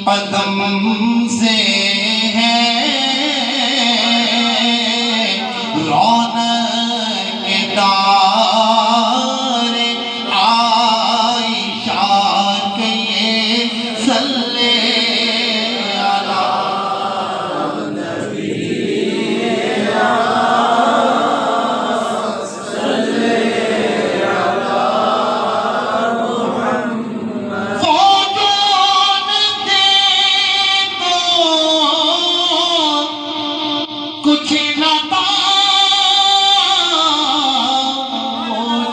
قدم سے ہے رونق دار عائشہ کے صلی علی نبی صلی علی محمد کچھ نہ تھا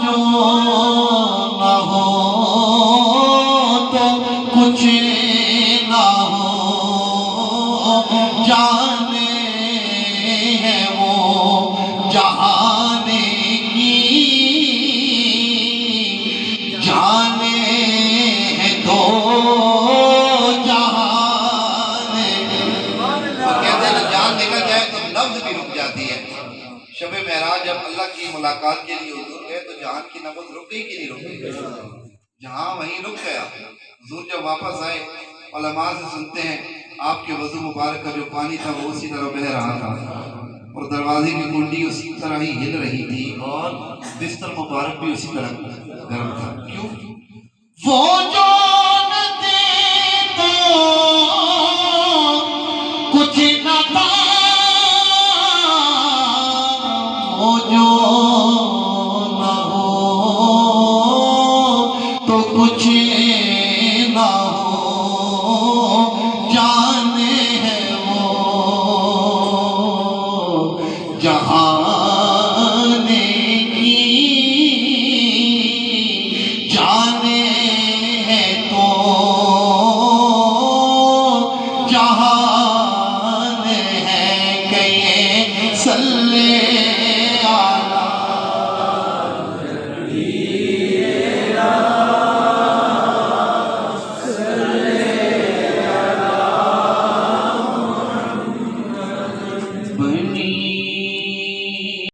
جو نہ ہو تو کچھ نہ ہو جانے ہے وہ جہانے کی جانے ہے تو جہانے کہتے ہیں جان نکل جائے تو لفظ بھی رک جاتی ہے. شب معراج جب اللہ کی ملاقات کے لیے حضور گئے تو جہان کی نبض رک گئی کہ نہیں رک گئی؟ جہاں وہیں رک گیا. حضور جب واپس آئے علماء سے سنتے ہیں آپ کے وضو مبارک کا جو پانی تھا وہ اسی طرح بہہ رہا تھا اور دروازے کی کنڈی اسی طرح ہی ہل رہی تھی اور بستر مبارک بھی اسی طرح گرم تھا. کیوں؟ وہ جو نہ دے تو کچھ نہ تھا وہ جو نہ ہو تو کچھ نہ ہو جانے ہے وہ جہانے کی جانے ہے تو جہان ہے کہ صلی